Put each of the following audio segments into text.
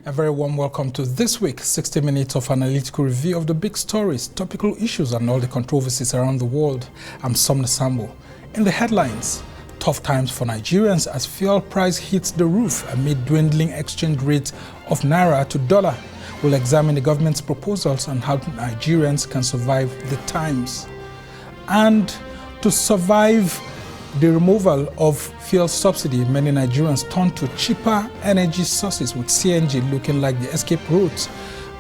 A very warm welcome to this week, 60 minutes of analytical review of the big stories, topical issues and all the controversies around the world. I'm Somna Sambo. In the headlines, tough times for Nigerians as fuel price hits the roof amid dwindling exchange rate of naira to dollar. We'll examine the government's proposals on how Nigerians can survive the times. And to survive the removal of fuel subsidy, many Nigerians turn to cheaper energy sources, with CNG looking like the escape route.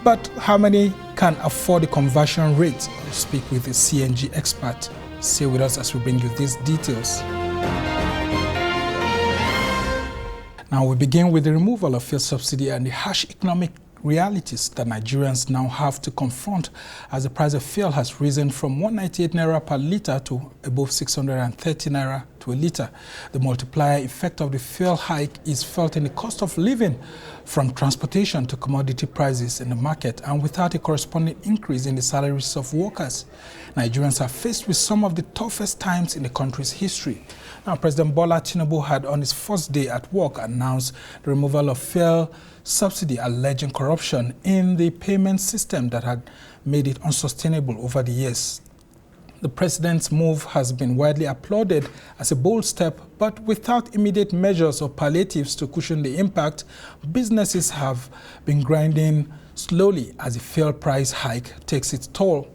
But how many can afford the conversion rate? We'll speak with a CNG expert. Stay with us as we bring you these details. Now we begin with the removal of fuel subsidy and the harsh economic realities that Nigerians now have to confront as the price of fuel has risen from 198 naira per litre to above 630 naira to a litre. The multiplier effect of the fuel hike is felt in the cost of living, from transportation to commodity prices in the market, and without a corresponding increase in the salaries of workers. Nigerians are faced with some of the toughest times in the country's history. Now, President Bola Tinubu had on his first day at work announced the removal of fuel subsidy, alleging corruption in the payment system that had made it unsustainable over the years. The president's move has been widely applauded as a bold step, but without immediate measures or palliatives to cushion the impact, businesses have been grinding slowly as the fuel price hike takes its toll.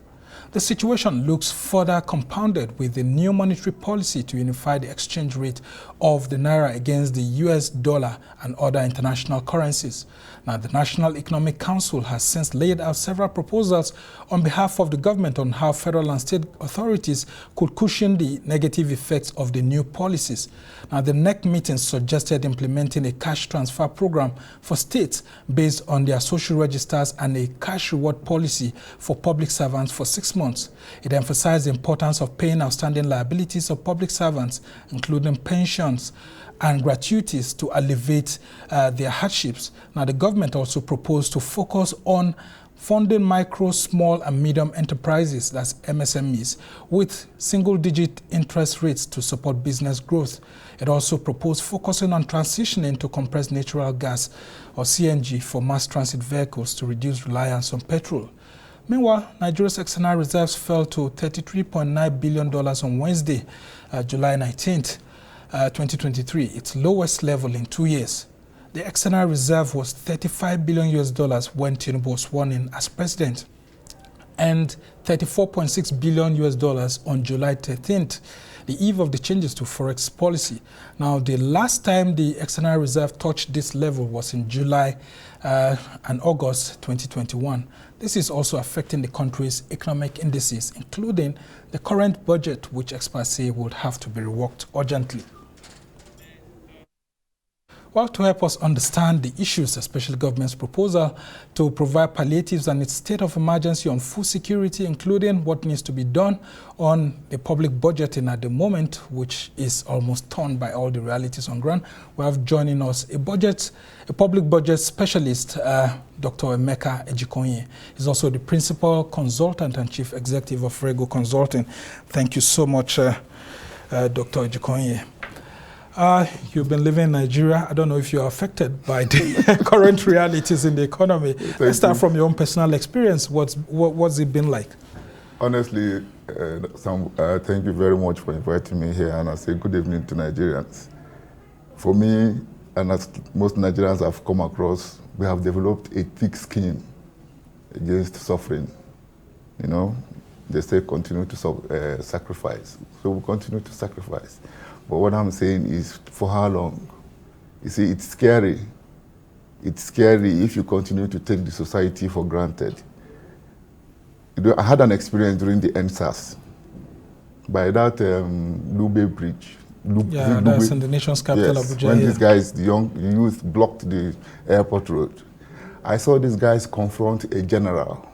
The situation looks further compounded with the new monetary policy to unify the exchange rate of the naira against the US dollar and other international currencies. Now, the National Economic Council has since laid out several proposals on behalf of the government on how federal and state authorities could cushion the negative effects of the new policies. Now, the NEC meeting suggested implementing a cash transfer program for states based on their social registers and a cash reward policy for public servants for 6 months. It emphasized the importance of paying outstanding liabilities of public servants, including pensions and gratuities, to alleviate their hardships. Now, the government also proposed to focus on funding micro, small and medium enterprises, that's MSMEs, with single-digit interest rates to support business growth. It also proposed focusing on transitioning to compressed natural gas, or CNG, for mass transit vehicles to reduce reliance on petrol. Meanwhile, Nigeria's external reserves fell to $33.9 billion on Wednesday, July 19th, 2023, its lowest level in 2 years. The external reserve was $35 billion when Tinubu was sworn in as president, and $34.6 billion on July 13th, the eve of the changes to forex policy. Now, the last time the external reserve touched this level was in July and August 2021. This is also affecting the country's economic indices, including the current budget, which experts say would have to be reworked urgently. Well, to help us understand the issues, especially government's proposal to provide palliatives and its state of emergency on food security, including what needs to be done on the public budgeting at the moment, which is almost torn by all the realities on ground, we have joining us a public budget specialist, Dr. Emeka Ejikonye. He's also the principal consultant and chief executive of Rego Consulting. Thank you so much, Dr. Ejikonye. You've been living in Nigeria. I don't know if you're affected by the current realities in the economy. Let's start from your own personal experience. What's it been like? Honestly, thank you very much for inviting me here, and I say good evening to Nigerians. For me, and as most Nigerians have come across, we have developed a thick skin against suffering. You know, they say continue to sacrifice. So we continue to sacrifice. But what I'm saying is, for how long? You see, it's scary. It's scary if you continue to take the society for granted. I had an experience during the NSAS by that Lube Bridge. That's in the nation's capital, yes, Abuja. When these guys, the young youth, blocked the airport road, I saw these guys confront a general.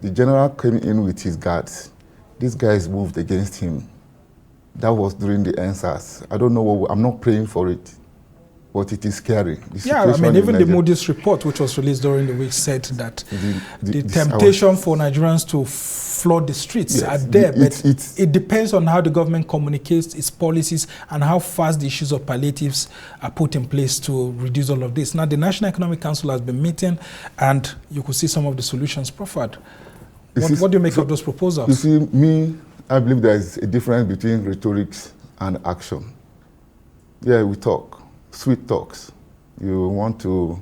The general came in with his guards. These guys moved against him. That was during the NSAS. I don't know I'm not praying for it. but it is scary. Yeah, I mean, even the Moody's report, which was released during the week, said that the temptation for Nigerians to flood the streets are there, but it depends on how the government communicates its policies and how fast the issues of palliatives are put in place to reduce all of this. Now, the National Economic Council has been meeting, and you could see some of the solutions proffered. What do you make of those proposals? You see, I believe there is a difference between rhetorics and action. Yeah, we talk, sweet talks. You want to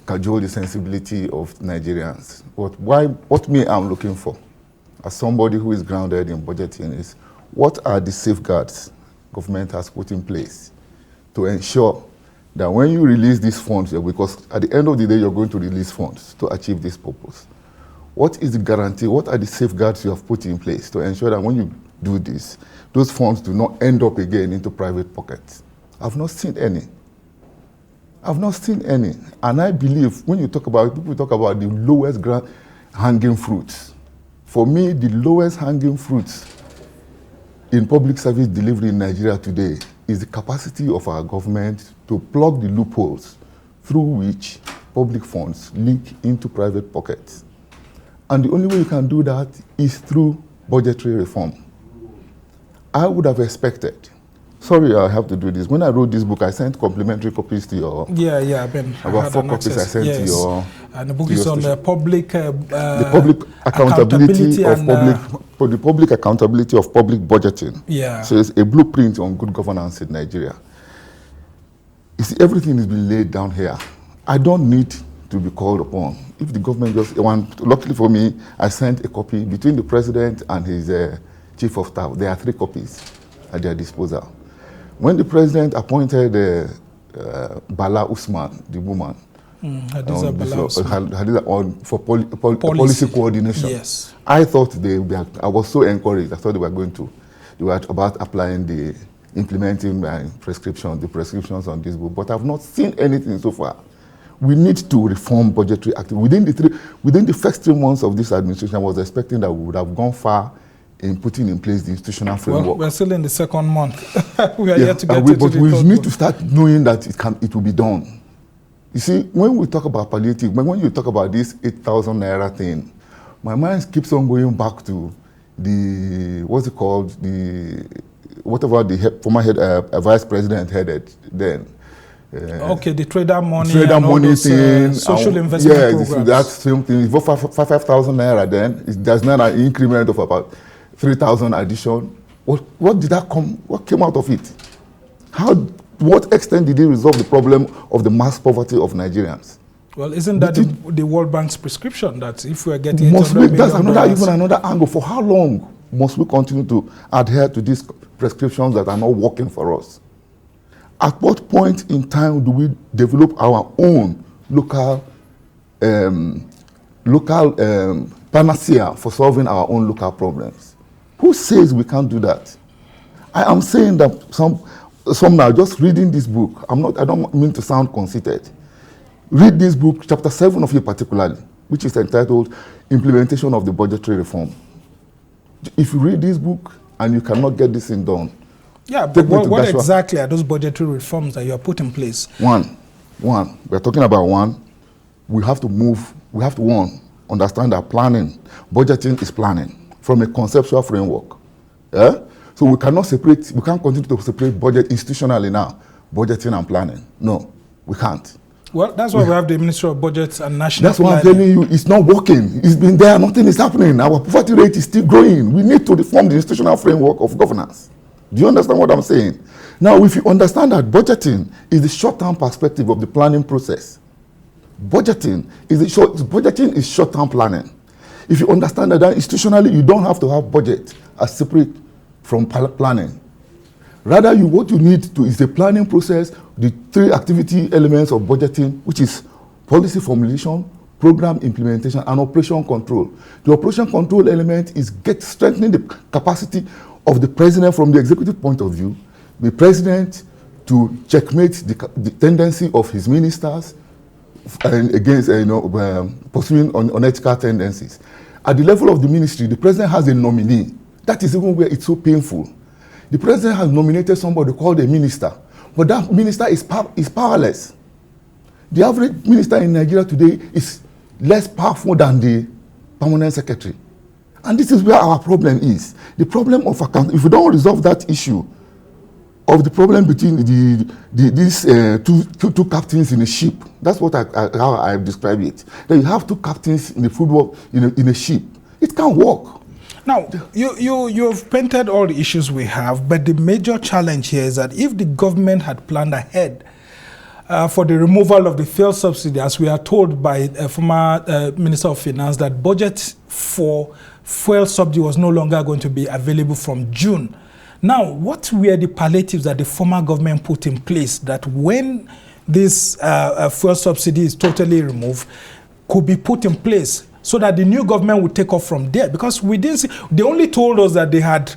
cajole the sensibility of Nigerians. But what I'm looking for, as somebody who is grounded in budgeting, is what are the safeguards government has put in place to ensure that when you release these funds, because at the end of the day, you're going to release funds to achieve this purpose. What is the guarantee? What are the safeguards you have put in place to ensure that when you do this, those funds do not end up again into private pockets? I've not seen any. I've not seen any. And I believe when you talk about, people talk about the lowest hanging fruits. For me, the lowest hanging fruits in public service delivery in Nigeria today is the capacity of our government to plug the loopholes through which public funds leak into private pockets. And the only way you can do that is through budgetary reform. I would have expected, sorry I have to do this, when I wrote this book, I sent complimentary copies to your... I've been... About 4 copies I sent to your... And the book is on the public... the public accountability of public budgeting. Yeah. So it's a blueprint on good governance in Nigeria. You see, everything is being laid down here. I don't need to be called upon. If the government just want, luckily for me, I sent a copy between the president and his chief of staff. There are 3 copies at their disposal. When the president appointed Bala Usman, the woman, for policy coordination, yes. I thought I was so encouraged. I thought they were about implementing my prescriptions, the prescriptions on this book, but I've not seen anything so far. We need to reform budgetary activity. Within the first 3 months of this administration, I was expecting that we would have gone far in putting in place the institutional framework. Well, we're still in the 2nd month. We are yet to get but we need to start knowing that it will be done. You see, when we talk about palliative, when you talk about this 8,000 naira thing, my mind keeps on going back to whatever the former vice president headed then. Okay, the trader money thing, social investment programs. That same thing. For 5,000 naira then, there's not an increment of about 3,000 addition. What came out of it? To what extent did it resolve the problem of the mass poverty of Nigerians? Well, isn't that the World Bank's prescription that if we are getting that's another angle. For how long must we continue to adhere to these prescriptions that are not working for us? At what point in time do we develop our own local panacea for solving our own local problems? Who says we can't do that? I am saying that some now, just reading this book, I don't mean to sound conceited. Read this book, chapter 7 of it particularly, which is entitled Implementation of the Budgetary Reform. If you read this book and you cannot get this thing done, but what exactly are those budgetary reforms that you have put in place? One, we're talking about one. We have to understand that budgeting is planning from a conceptual framework. Yeah? So we can't continue to separate budget institutionally now, budgeting and planning. No, we can't. Well, that's why we have the Ministry of Budgets and National That's why I'm telling you, it's not working. It's been there, nothing is happening. Our poverty rate is still growing. We need to reform the institutional framework of governance. Do you understand what I'm saying? Now, if you understand that budgeting is the short-term perspective of the planning process, budgeting is short-term planning. If you understand that institutionally, you don't have to have budget as separate from planning. Rather, what you need is the planning process, the 3 activity elements of budgeting, which is policy formulation, program implementation, and operation control. The operation control element is strengthening the capacity of the president from the executive point of view, the president to checkmate the tendency of his ministers and against pursuing unethical tendencies. At the level of the ministry, the president has a nominee. That is even where it's so painful. The president has nominated somebody called a minister, But that minister is powerless. The average minister in Nigeria today is less powerful than the permanent secretary. And this is where our problem is. The problem of account, if we don't resolve that issue of the problem between these two captains in a ship, that's what how I describe it. That you have two captains in the football in a ship. It can't work. Now, you've painted all the issues we have, but the major challenge here is that if the government had planned ahead for the removal of the fuel subsidy, as we are told by a former Minister of Finance, that budget for fuel subsidy was no longer going to be available from June. Now, what were the palliatives that the former government put in place that when this fuel subsidy is totally removed, could be put in place so that the new government would take off from there? Because we didn't see, they only told us that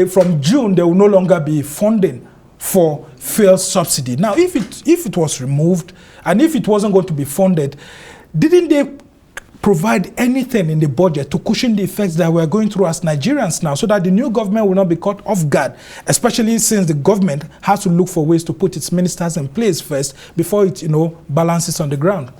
from June, there will no longer be funding for fuel subsidy. Now, if it was removed and if it wasn't going to be funded, didn't they provide anything in the budget to cushion the effects that we're going through as Nigerians now, so that the new government will not be caught off guard, especially since the government has to look for ways to put its ministers in place first before it, balances on the ground?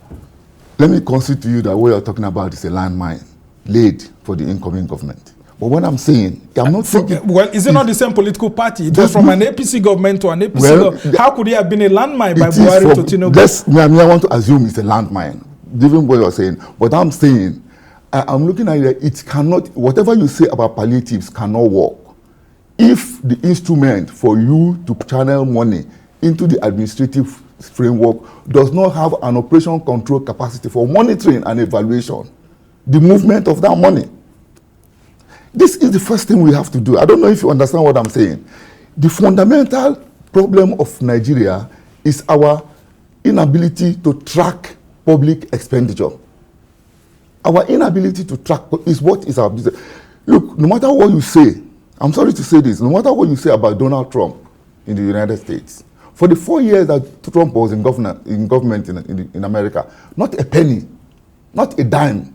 Let me concede to you that what you're talking about is a landmine laid for the incoming government. But what I'm saying, I'm not thinking... Well, is it not the same political party? It was from an APC government to an APC government. How could it have been a landmine by Buhari to Tinubu? I want to assume it's a landmine, given what you're saying. But I'm saying, I'm looking at it cannot, whatever you say about palliatives cannot work if the instrument for you to channel money into the administrative framework does not have an operation control capacity for monitoring and evaluation the movement of that money. This is the first thing we have to do. I don't know if you understand what I'm saying. The fundamental problem of Nigeria is our inability to track public expenditure. Our inability to track is what is our business. Look, no matter what you say, I'm sorry to say this, no matter what you say about Donald Trump in the United States, for the 4 years that Trump was in government in America, not a penny, not a dime,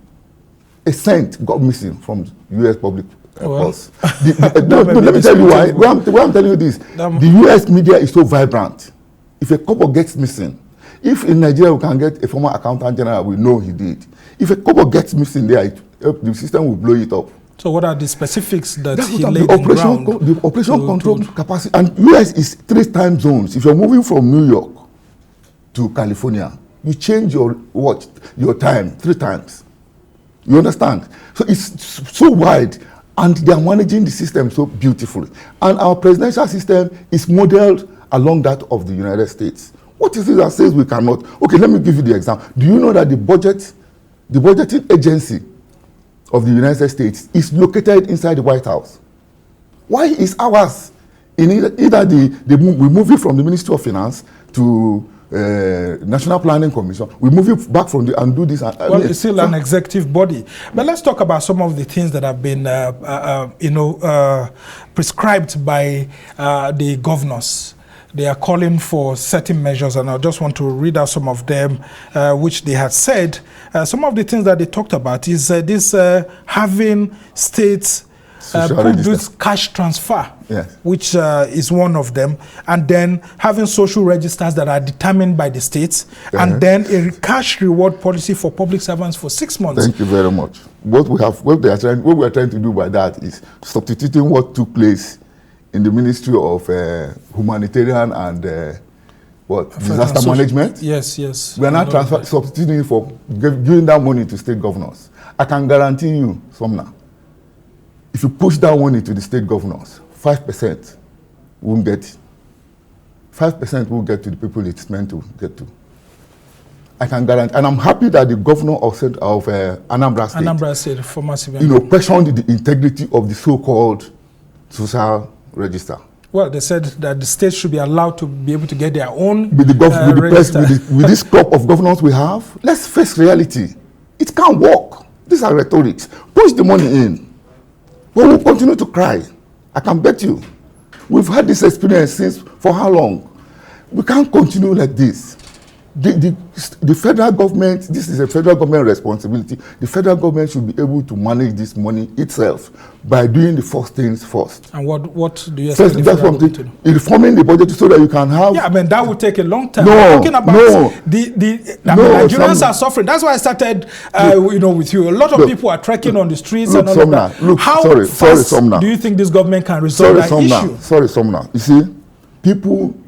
a cent got missing from U.S. public purse. Let me tell you why. Why I'm telling you this. The U.S. media is so vibrant. If a couple gets missing, if in Nigeria we can get a former accountant general, we know he did. If a couple gets missing there, the system will blow it up. So what are the specifics that he laid in ground? The operation control capacity. And U.S. is 3 time zones. If you're moving from New York to California, you change your time 3 times. You understand? So it's so wide, and they are managing the system so beautifully. And our presidential system is modeled along that of the United States. What is it that says we cannot? Okay, let me give you the example. Do you know that the budgeting agency of the United States is located inside the White House? Why is ours in either we move it from the Ministry of Finance to National Planning Commission, we move it back from and do this. Well, it's still an executive body. But let's talk about some of the things that have been, prescribed by the governors. They are calling for certain measures, and I just want to read out some of them, which they had said. Some of the things that they talked about is this having states put this cash transfer, yes, which is one of them, and then having social registers that are determined by the states, and then a cash reward policy for public servants for 6 months. Thank you very much. What we are trying to do by that is substituting what took place in the Ministry of Humanitarian and disaster management. Yes, yes. We are not substituting it for giving that money to state governors. I can guarantee you, Somna, if you push that money to the state governors, 5% won't get it. 5% will get to the people it's meant to get to. I can guarantee, and I'm happy that the governor of Anambra State, former civilian, questioned the integrity of the so-called social register. Well, they said that the states should be allowed to be able to get their own with this crop of governors we have. Let's face reality. It can't work. These are rhetorics. Push the money in. But we'll continue to cry. I can bet you. We've had this experience for how long? We can't continue like this. The federal government, this is a federal government responsibility. The federal government should be able to manage this money itself by doing the first things first. And what do you expect the federal government to do? Reforming the budget so that you can have... Yeah, I mean, that would take a long time. No, we're talking about Nigerians are some, suffering. That's why I started, with you. A lot of people are trekking on the streets and all of that. How fast do you think this government can resolve that issue? Sorry, Somna. You see,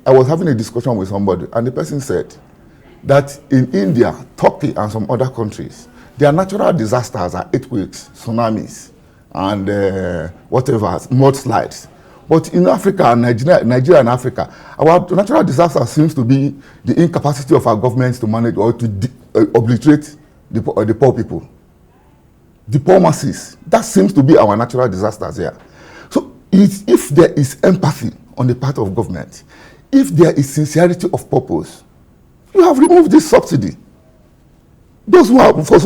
I was having a discussion with somebody, and the person said that in India, Turkey, and some other countries, their natural disasters are earthquakes, tsunamis, and mudslides. But in Africa, Nigeria and Africa, our natural disaster seems to be the incapacity of our governments to manage or to obliterate the poor people, the poor masses. That seems to be our natural disasters here. So if there is empathy on the part of government, if there is sincerity of purpose, you have removed this subsidy. Those who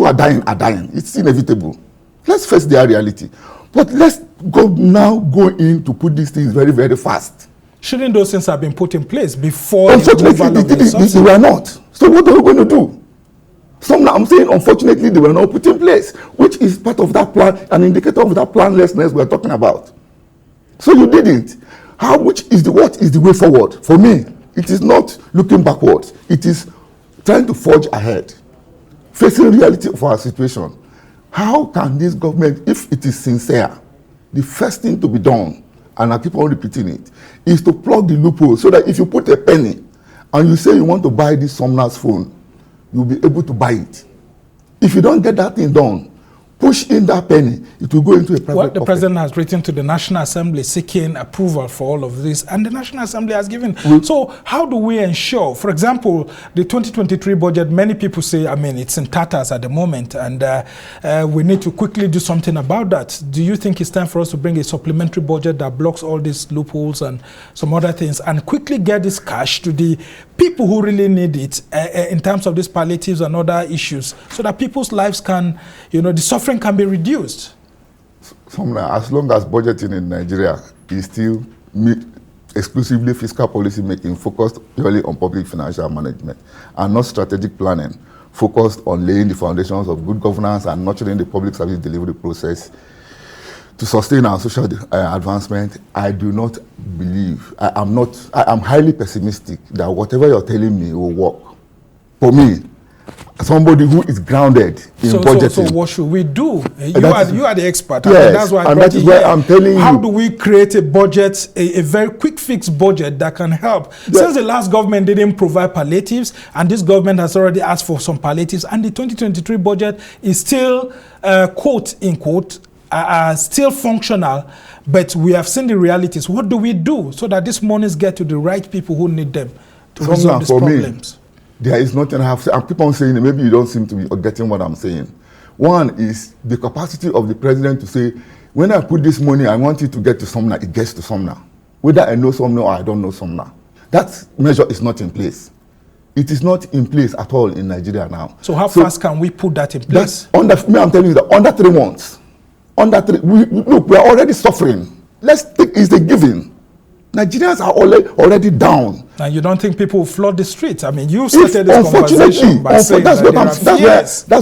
are dying are dying. It's inevitable. Let's face their reality. But let's go in to put these things very, very fast. Shouldn't those things have been put in place before? Unfortunately, they were not. So what are we going to do? I'm saying, unfortunately, they were not put in place, which is part of that plan, an indicator of that planlessness we're talking about. So you didn't. What is the way forward? For me, it is not looking backwards. It is trying to forge ahead, facing reality of our situation. How can this government, if it is sincere, the first thing to be done, and I keep on repeating it, is to plug the loophole so that if you put a penny and you say you want to buy this Somna's phone, you'll be able to buy it. If you don't get that thing done, push in that penny, it will go into a private the president has written to the National Assembly seeking approval for all of this, and the National Assembly has given. So how do we ensure, for example, the 2023 budget, many people say, it's in tatters at the moment, and we need to quickly do something about that. Do you think it's time for us to bring a supplementary budget that blocks all these loopholes and some other things, and quickly get this cash to the people who really need it in terms of these palliatives and other issues, so that people's lives can, the suffering can be reduced? As long as budgeting in Nigeria is still exclusively fiscal policy making, focused purely on public financial management and not strategic planning, focused on laying the foundations of good governance and nurturing the public service delivery process to sustain our social advancement, I do not believe, I am highly pessimistic that whatever you're telling me will work. For me, somebody who is grounded in budgeting. So what should we do? You are the expert. Yes, that's why and that is why I'm telling you. How do we create a budget, a very quick fix budget that can help? Yes. Since the last government didn't provide palliatives, and this government has already asked for some palliatives, and the 2023 budget is still, quote, in quote, still functional, but we have seen the realities. What do we do so that these monies get to the right people who need them to resolve these problems? There is nothing I have to say. I keep on saying it. Maybe you don't seem to be getting what I'm saying. One is the capacity of the president to say, when I put this money, I want it to get to Somna, it gets to Somna. Whether I know Somna or I don't know Somna. That measure is not in place. It is not in place at all in Nigeria now. So how fast can we put that in place? I'm telling you that under 3 months, we are already suffering. Let's take it's a given. Nigerians are already down. And you don't think people will flood the streets? You started this conversation by saying that's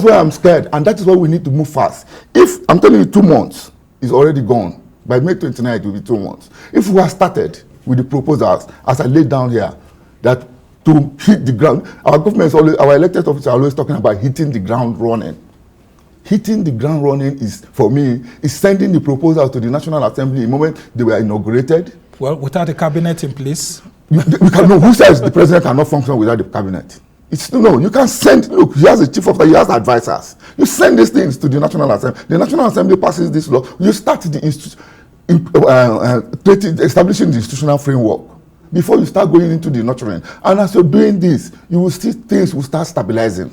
why I'm scared, and that is why we need to move fast. If I'm telling you 2 months is already gone, by May 29th it will be 2 months. If we have started with the proposals, as I laid down here, that to hit the ground, our government our elected officers are always talking about hitting the ground running. Hitting the ground running is, for me, is sending the proposal to the National Assembly the moment they were inaugurated. Well, without a cabinet in place? Who says the president cannot function without the cabinet? You can send, look, he has a chief officer, he has advisors. You send these things to the National Assembly. The National Assembly passes this law. You start establishing the institutional framework before you start going into the nurturing. And as you're doing this, you will see things will start stabilizing.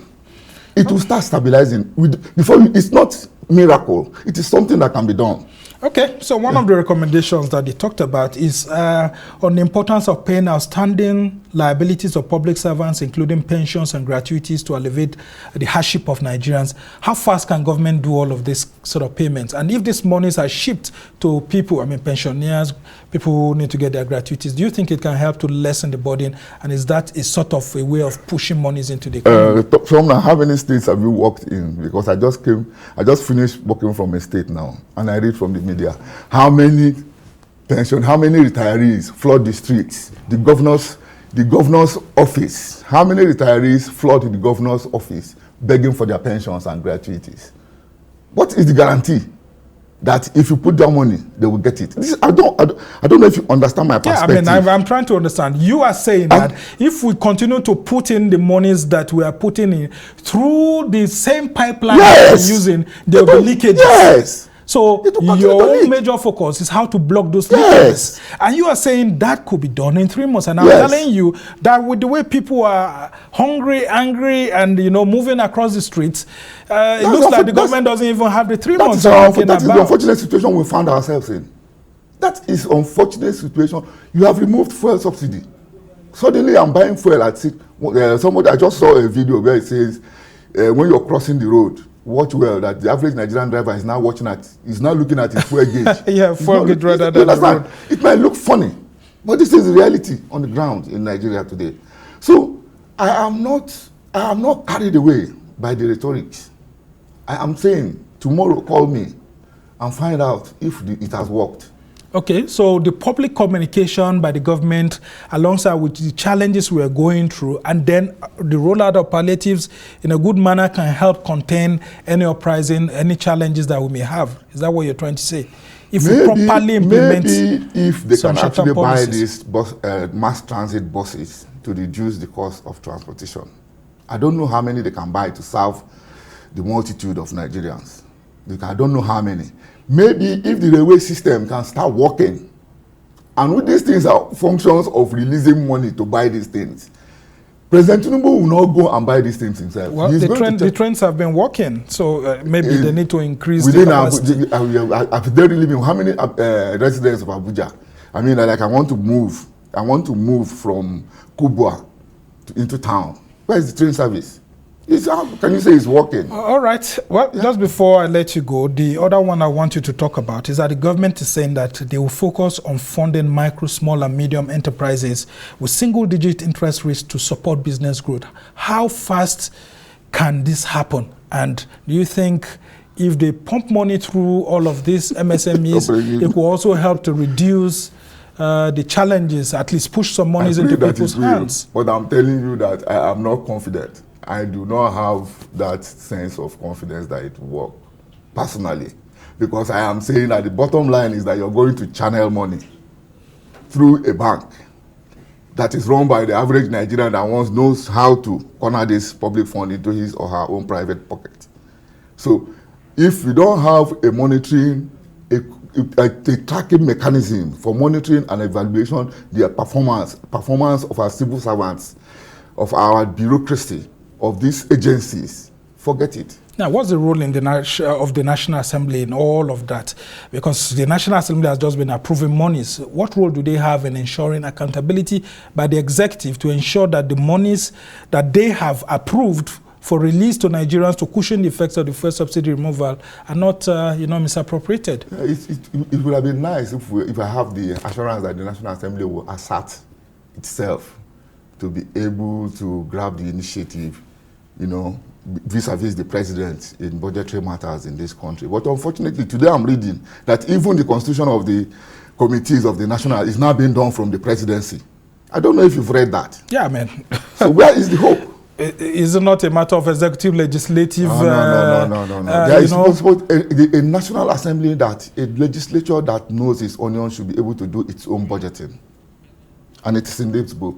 It will start stabilizing. It's not miracle. It is something that can be done. Okay, so one of the recommendations that they talked about is on the importance of paying outstanding liabilities of public servants, including pensions and gratuities, to alleviate the hardship of Nigerians. How fast can government do all of this sort of payments? And if these monies are shipped to people, I mean pensioners, people who need to get their gratuities, do you think it can help to lessen the burden? And is that a sort of a way of pushing monies into the economy? From now, how many states have you worked in? Because I just finished working from a state now, and I read from the media how many retirees flood the streets, the governor's office. How many retirees flood the governor's office begging for their pensions and gratuities? What is the guarantee that if you put down money, they will get it? I don't know if you understand my perspective. Yeah, I mean, I'm trying to understand. You are saying that if we continue to put in the monies that we are putting in through the same pipeline that we're using, there will be leakages. Yes. So your major focus is how to block those leakages. And you are saying that could be done in 3 months. And I'm telling you that with the way people are hungry, angry, and moving across the streets, it looks like the government doesn't even have the 3 months. That is the unfortunate situation we found ourselves in. That is unfortunate situation. You have removed fuel subsidy. Suddenly I'm buying fuel at somebody. I just saw a video where it says when you're crossing the road, watch well that the average Nigerian driver is now looking at his fuel gauge. Yeah, fuel gauge rather than the road. It might look funny, but this is the reality on the ground in Nigeria today. So I am not carried away by the rhetorics. I am saying tomorrow call me and find out if it has worked. Okay, so the public communication by the government alongside with the challenges we are going through, and then the rollout of palliatives in a good manner can help contain any uprising, any challenges that we may have. Is that what you're trying to say? If we properly implement if they can actually buy these mass transit buses to reduce the cost of transportation. I don't know how many they can buy to serve the multitude of Nigerians. I don't know how many. Maybe if the railway system can start working, and with these things are functions of releasing money to buy these things, President Tinubu will not go and buy these things himself. Well, the trains have been working, so maybe they need to increase the capacity. They really mean how many residents of Abuja? I mean, like I want to move from Kubwa into town. Where is the train service? Can you say it's working? All right. Well, just before I let you go, the other one I want you to talk about is that the government is saying that they will focus on funding micro, small, and medium enterprises with single-digit interest rates to support business growth. How fast can this happen? And do you think if they pump money through all of these MSMEs, it will also help to reduce the challenges, at least push some monies into people's hands? But I'm telling you that I am not confident. I do not have that sense of confidence that it will work, personally. Because I am saying that the bottom line is that you're going to channel money through a bank that is run by the average Nigerian that knows how to corner this public fund into his or her own private pocket. So if we don't have a monitoring, a tracking mechanism for monitoring and evaluation the performance of our civil servants, of our bureaucracy, of these agencies, forget it. Now, what's the role in of the National Assembly in all of that? Because the National Assembly has just been approving monies. What role do they have in ensuring accountability by the executive to ensure that the monies that they have approved for release to Nigerians to cushion the effects of the fuel subsidy removal are not, misappropriated? It would have been nice if I have the assurance that the National Assembly will assert itself to be able to grab the initiative, vis-a-vis the president in budgetary matters in this country. But unfortunately, today I'm reading that even the constitution of the committees of the national is now being done from the presidency. I don't know if you've read that. Yeah, man. So where is the hope? Is it not a matter of executive, legislative? No. There is a National Assembly, that a legislature that knows its onions should be able to do its own budgeting. And it is in this book.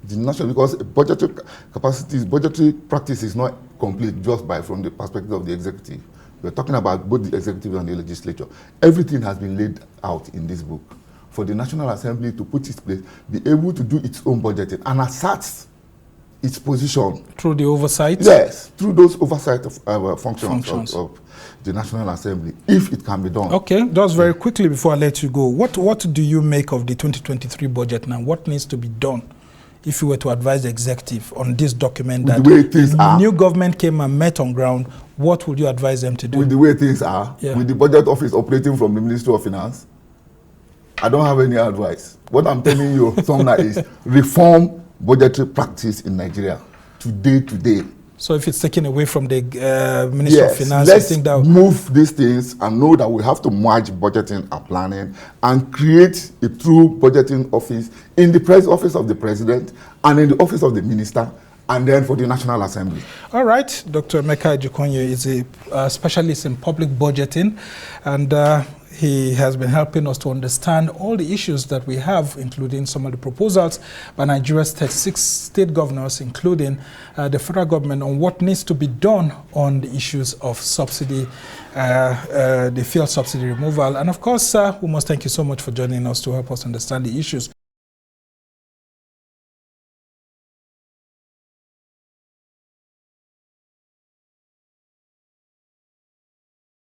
The national, because budgetary capacity, budgetary practice is not complete just from the perspective of the executive. We're talking about both the executive and the legislature. Everything has been laid out in this book for the National Assembly to put its place, be able to do its own budgeting and assert its position. Through the oversight? Yes, through those oversight of functions of the National Assembly, if it can be done. Okay, just very quickly before I let you go, what do you make of the 2023 budget now? What needs to be done if you were to advise the executive on this document that the way things the are, new government came and met on ground, what would you advise them to do? with the way things are, with the budget office operating from the Ministry of Finance, I don't have any advice. What I'm telling you, Sumner, is reform budgetary practice in Nigeria today. So if it's taken away from the Ministry of Finance, let's I think that move these things and know that we have to merge budgeting and planning and create a true budgeting office in the press office of the president and in the office of the minister, and then for the National Assembly. All right, Dr. Emeka Ejikonye is a specialist in public budgeting, and he has been helping us to understand all the issues that we have, including some of the proposals by Nigeria's 36 state governors, including the federal government, on what needs to be done on the issues of subsidy, the fuel subsidy removal. And of course, we must thank you so much for joining us to help us understand the issues.